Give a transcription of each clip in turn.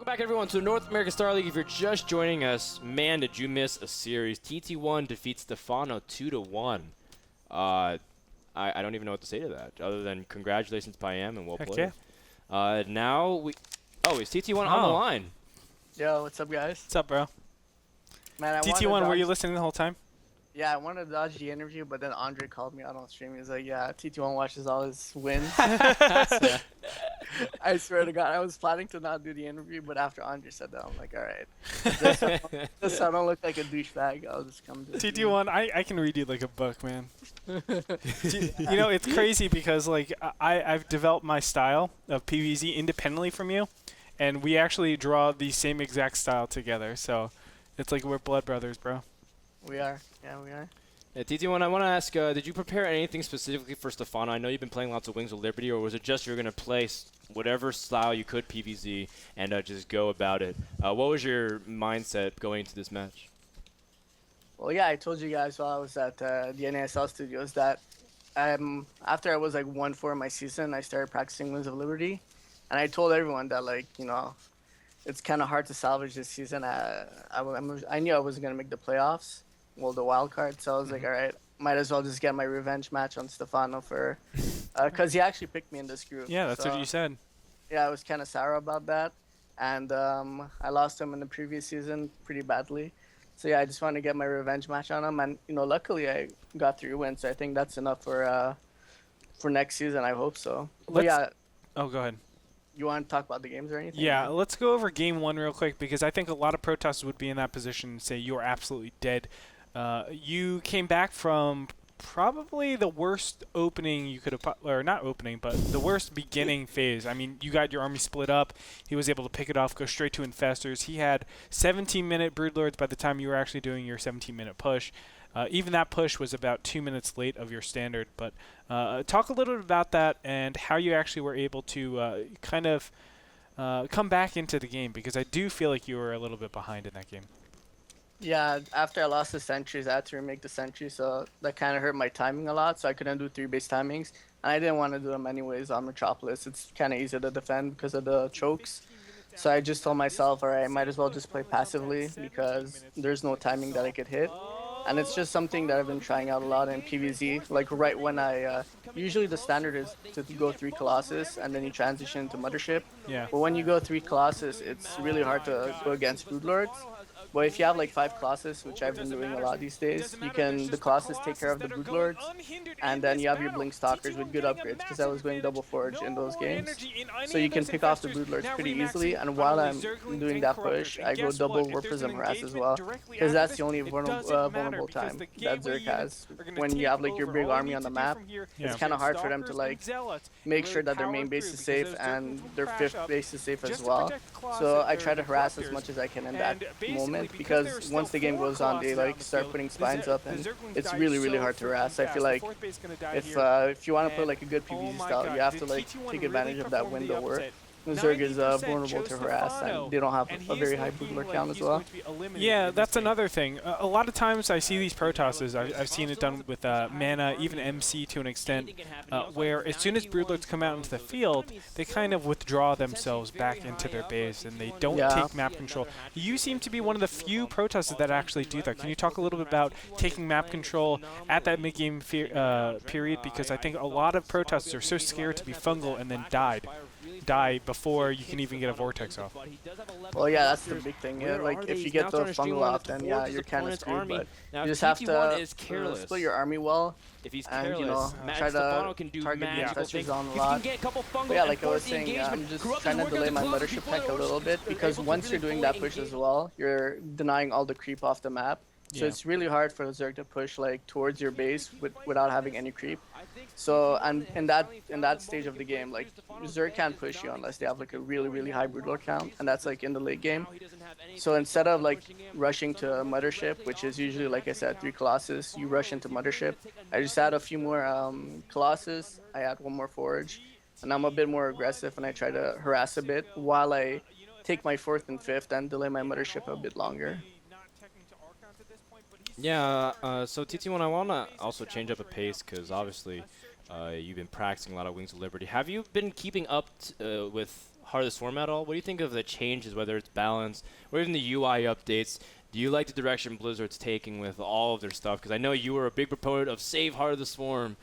Welcome back, everyone, to the North American Star League. If you're just joining us, man, did you miss a series. TT1 defeats Stephano 2-1. I don't even know what to say to that, other than congratulations, Payam, and well played. Yeah. Now we... Oh, is TT1 on the line? Yo, what's up, guys? What's up, bro? Man, TT1, were you listening the whole time? Yeah, I wanted to dodge the interview, but then Andre called me out on stream. He was like, yeah, TT1 watches all his wins. I swear to God, I was planning to not do the interview, but after Andre said that, I'm like, all right. Just so I don't look like a douchebag, I'll just come to TT1, I can read you like a book, man. You know, it's crazy because, like, I've developed my style of PvZ independently from you, and we actually draw the same exact style together, so it's like we're blood brothers, bro. We are. Yeah, we are. Yeah, TT1, I want to ask, did you prepare anything specifically for Stephano? I know you've been playing lots of Wings of Liberty, or was it just you're going to play whatever style you could PvZ and just go about it? What was your mindset going into this match? Well, yeah, I told you guys while I was at the NASL studios that after I was like 1-4 in my season, I started practicing Wings of Liberty. And I told everyone that, like, you know, it's kind of hard to salvage this season. I knew I wasn't going to make the playoffs. Well, the wild card, so I was like, all right, might as well just get my revenge match on Stephano for, because he actually picked me in this group. Yeah, that's what you said. Yeah, I was kind of sour about that, and I lost him in the previous season pretty badly. So yeah, I just wanted to get my revenge match on him, and you know, luckily I got 3 wins. So I think that's enough for next season. I hope so. But yeah. Oh, go ahead. You want to talk about the games or anything? Yeah, let's go over game 1 real quick because I think a lot of protesters would be in that position and say you're absolutely dead. You came back from probably the worst opening you could have, or not opening, but the worst beginning phase. I mean, you got your army split up. He was able to pick it off, go straight to infestors. He had 17-minute broodlords by the time you were actually doing your 17-minute push. Even that push was about 2 minutes late of your standard. But talk a little bit about that and how you actually were able to kind of come back into the game, because I do feel like you were a little bit behind in that game. Yeah, after I lost the sentries, I had to remake the sentry, so that kind of hurt my timing a lot, so I couldn't do 3-base timings. And I didn't want to do them anyways on Metropolis. It's kind of easy to defend because of the chokes. So I just told myself, all right, I might as well just play passively because there's no timing that I could hit. And it's just something that I've been trying out a lot in PvZ. Like right when I, usually the standard is to go 3 Colossus and then you transition into Mothership. Yeah. But when you go 3 Colossus, it's really hard to go against Broodlords. But if you have like 5 Colossus, which I've been doing a lot these days, the Colossus take care of the Broodlords, and then you have your Blink Stalkers with good upgrades, because I was going double forge in those games. So you can pick off the Broodlords pretty easily, and while I'm doing that push, I go double Warp Prism Harass as well, because that's the only vulnerable time that Zerg has. When you have like your big army on the map, it's kind of hard for them to like make sure that their main base is safe and their 5th base is safe as well. So I try to harass as much as I can in that moment, because once the game goes on, they like start putting spines up, and it's really hard to harass. I feel like if you want to play like a good PvZ style, you have to like take advantage of that window where Zerg is vulnerable to harass, and they don't have a very high Broodlord count as well. Yeah, that's another thing. A lot of times I see these protosses, I've seen it done with Mana, even MC to an extent, where as soon as Broodlords come out into the field, they kind of withdraw themselves back into their base, and they don't take map control. You seem to be one of the few protosses that actually do that. Can you talk a little bit about taking map control at that mid-game period? Because I think a lot of protosses are so scared to be fungal and then die before you can even get a vortex off. Well, yeah, that's the big thing. Yeah, like if you get the fungal off, then yeah, you're kind of screwed. But you just have to split your army well, and you know, try to target the infestors on a lot. But yeah, like I was saying, I'm just trying to delay my Mothership tech a little bit, because once you're doing that push as well, you're denying all the creep off the map. So it's really hard for the Zerg to push like towards your base without having any creep. So and in that stage of the game, like Zerg can't push you unless they have like a really high Broodlord count, and that's like in the late game. So instead of like rushing to Mothership, which is usually, like I said, 3 Colossus, you rush into Mothership. I just add a few more Colossus. I add 1 more Forge, and I'm a bit more aggressive, and I try to harass a bit while I take my 4th and 5th and delay my Mothership a bit longer. Yeah, so TT1, I want to also change up a pace, because obviously you've been practicing a lot of Wings of Liberty. Have you been keeping up with Heart of the Swarm at all? What do you think of the changes, whether it's balance or even the UI updates? Do you like the direction Blizzard's taking with all of their stuff? Because I know you were a big proponent of save Heart of the Swarm.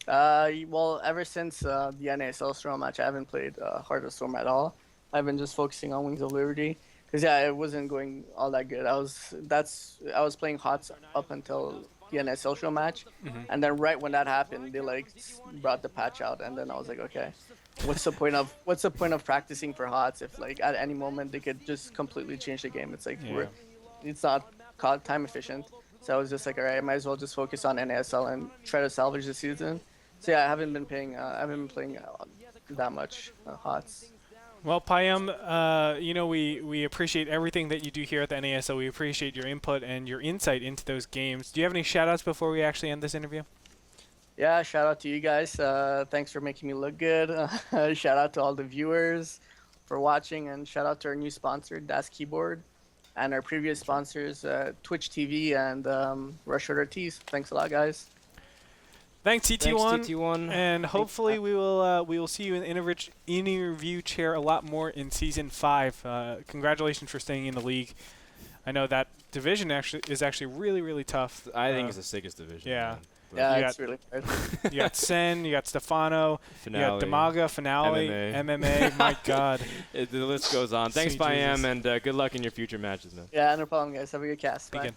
Well, ever since the NASL Storm match, I haven't played Heart of the Storm at all. I've been just focusing on Wings of Liberty. Because, yeah, it wasn't going all that good. I was playing HOTS up until the NSL show match. And then right when that happened, they, like, brought the patch out. And then I was like, okay, what's the point of practicing for HOTS if, like, at any moment they could just completely change the game? It's like, it's not time efficient. So I was just like, all right, I might as well just focus on NASL and try to salvage the season. So yeah, I haven't been playing that much HOTS. Well, Payam, we appreciate everything that you do here at the NASL. We appreciate your input and your insight into those games. Do you have any shout-outs before we actually end this interview? Yeah, shout out to you guys. Thanks for making me look good. Shout out to all the viewers for watching, and shout out to our new sponsor, Das Keyboard, and our previous sponsors, Twitch TV and Rush Order Tees. Thanks a lot, guys. Thanks, TT1. Thanks, TT1. And hopefully we will see you in the interview chair a lot more in Season 5. Congratulations for staying in the league. I know that division is actually really, really tough. I think it's the sickest division. Yeah. Yeah, it's really hard. You got Sen, you got Stephano, Finale. you got Damaga, Finale, MMA. My God. The list goes on. Thanks, Payam, and good luck in your future matches, man. Yeah, no problem, guys. Have a good cast. Bye.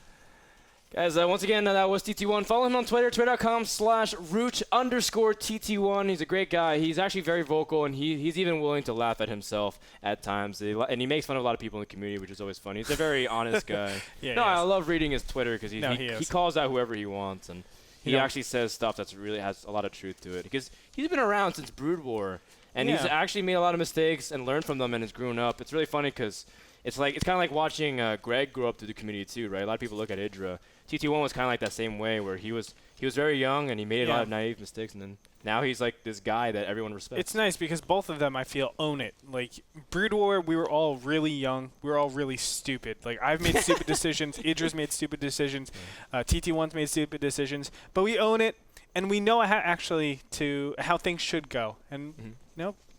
Guys, once again, that was TT1. Follow him on Twitter, twitter.com/root_TT1. He's a great guy. He's actually very vocal, and he's even willing to laugh at himself at times. And he makes fun of a lot of people in the community, which is always funny. He's a very honest guy. I love reading his Twitter because he calls out whoever he wants, and he actually says stuff that really has a lot of truth to it. Because he's been around since Brood War, and he's actually made a lot of mistakes and learned from them and has grown up. It's really funny because it's kind of like watching Greg grow up through the community too, right? A lot of people look at Idra. TT1 was kind of like that same way, where he was very young and he made a lot of naive mistakes, and then now he's like this guy that everyone respects. It's nice because both of them, I feel, own it. Like Brood War, we were all really young, we were all really stupid. Like I've made stupid decisions, Idra's made stupid decisions, TT1's made stupid decisions, but we own it and we know how things should go. And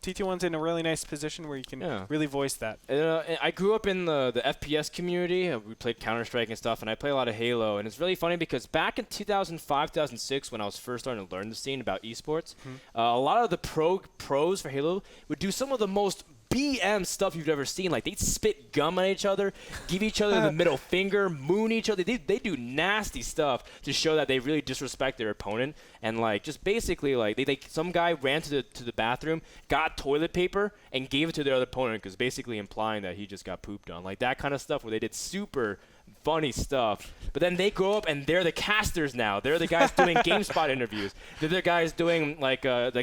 TT1's in a really nice position where you can really voice that. I grew up in the FPS community. We played Counter-Strike and stuff, and I play a lot of Halo. And it's really funny because back in 2005, 2006, when I was first starting to learn the scene about esports, a lot of the pros for Halo would do some of the most BM stuff you've ever seen. Like, they'd spit gum at each other, give each other the middle finger, moon each other. They do nasty stuff to show that they really disrespect their opponent. And, like, just basically, like, some guy ran to the bathroom, got toilet paper, and gave it to their other opponent, because basically implying that he just got pooped on. Like, that kind of stuff where they did super funny stuff. But then they grow up and they're the casters now. They're the guys doing GameSpot interviews. They're the guys doing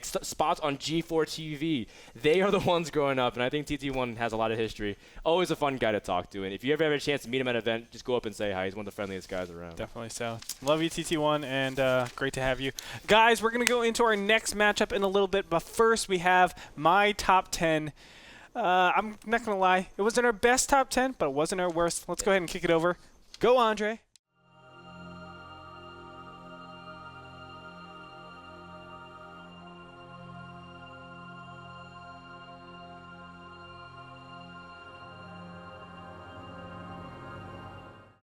spots on G4 TV. They are the ones growing up, and I think TT1 has a lot of history. Always a fun guy to talk to, and if you ever have a chance to meet him at an event, just go up and say hi. He's one of the friendliest guys around. Definitely so. Love you, TT1, and great to have you. Guys, we're going to go into our next matchup in a little bit, but first we have my top 10. I'm not going to lie. It wasn't our best top 10, but it wasn't our worst. Let's go ahead and kick it over. Go, Andre.